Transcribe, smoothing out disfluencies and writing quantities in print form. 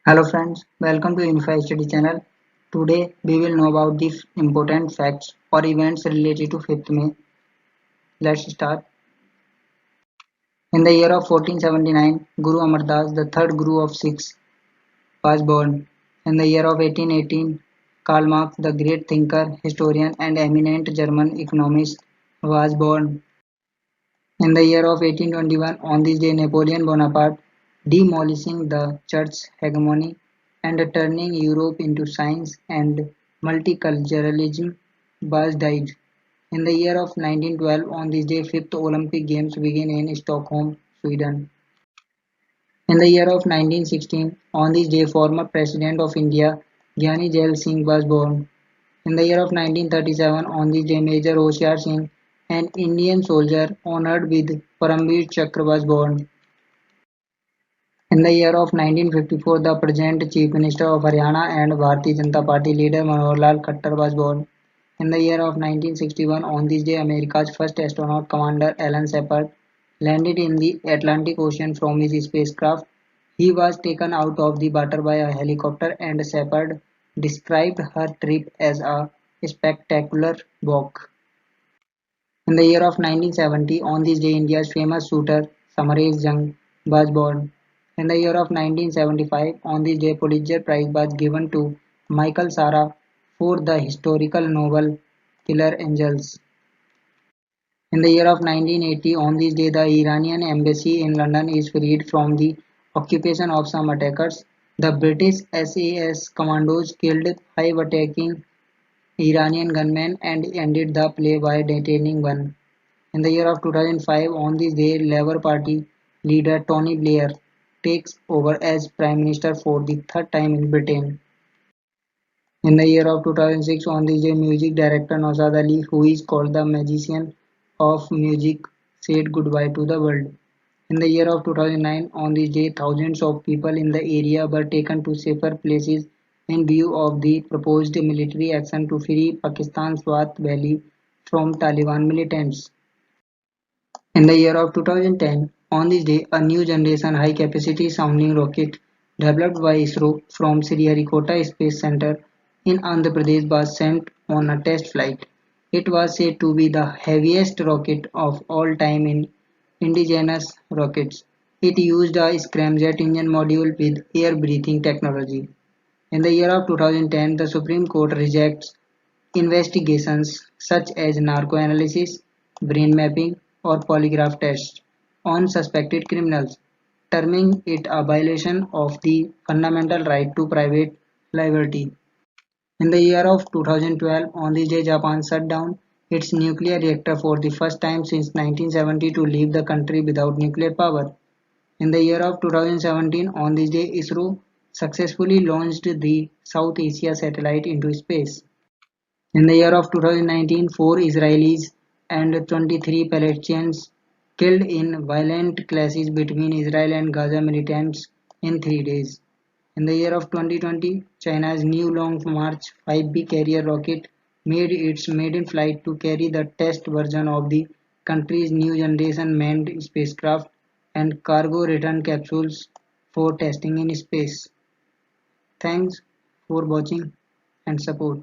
Hello friends, welcome to Unify Study channel. Today we will know about the important facts or events related to 5th May. Let's start. In the year of 1479, Guru Amar Das, the third Guru of Sikhs, was born. In the year of 1818, Karl Marx, the great thinker, historian and eminent German economist, was born. In the year of 1821, on this day Napoleon Bonaparte, demolishing the church's hegemony and turning Europe into science and multiculturalism, was died. In the year of 1912, on this day, fifth Olympic Games began in Stockholm, Sweden. In the year of 1916, on this day, former President of India, Gyani Jail Singh was born. In the year of 1937, on this day, Major Hoshiar Singh, an Indian soldier honored with Paramveer Chakra, was born. In the year of 1954, the present Chief Minister of Haryana and Bharatiya Janata Party leader Manohar Lal Khattar was born. In the year of 1961, on this day, America's first astronaut, Commander Alan Shepard, landed in the Atlantic Ocean from his spacecraft. He was taken out of the water by a helicopter, and Shepard described her trip as a spectacular walk. In the year of 1970, on this day, India's famous shooter Samaresh Jung was born. In the year of 1975, on this day, Pulitzer Prize was given to Michael Sara for the historical novel Killer Angels. In the year of 1980, on this day, the Iranian embassy in London is freed from the occupation of some attackers. The British SAS commandos killed 5 attacking Iranian gunmen and ended the play by detaining one. In the year of 2005, on this day, Labour Party leader Tony Blair takes over as Prime Minister for the third time in Britain. In the year of 2006, on this day, music director Nausad Ali, who is called the magician of music, said goodbye to the world. In the year of 2009, on this day, thousands of people in the area were taken to safer places in view of the proposed military action to free Pakistan's Swat Valley from Taliban militants. In the year of 2010, on this day, a new generation high-capacity sounding rocket developed by ISRO from Sriharikota Space Center in Andhra Pradesh was sent on a test flight. It was said to be the heaviest rocket of all time in indigenous rockets. It used a scramjet engine module with air-breathing technology. In the year of 2010, the Supreme Court rejects investigations such as narco-analysis, brain mapping, or polygraph tests on suspected criminals, terming it a violation of the fundamental right to private liberty. In the year of 2012, on this day, Japan shut down its nuclear reactor for the first time since 1970 to leave the country without nuclear power. In the year of 2017, on this day, ISRO successfully launched the South Asia satellite into space. In the year of 2019, 4 Israelis and 23 Palestinians killed in violent clashes between Israel and Gaza militants in 3 days. In the year of 2020, China's new Long March 5B carrier rocket made its maiden flight to carry the test version of the country's new generation manned spacecraft and cargo return capsules for testing in space. Thanks for watching and support.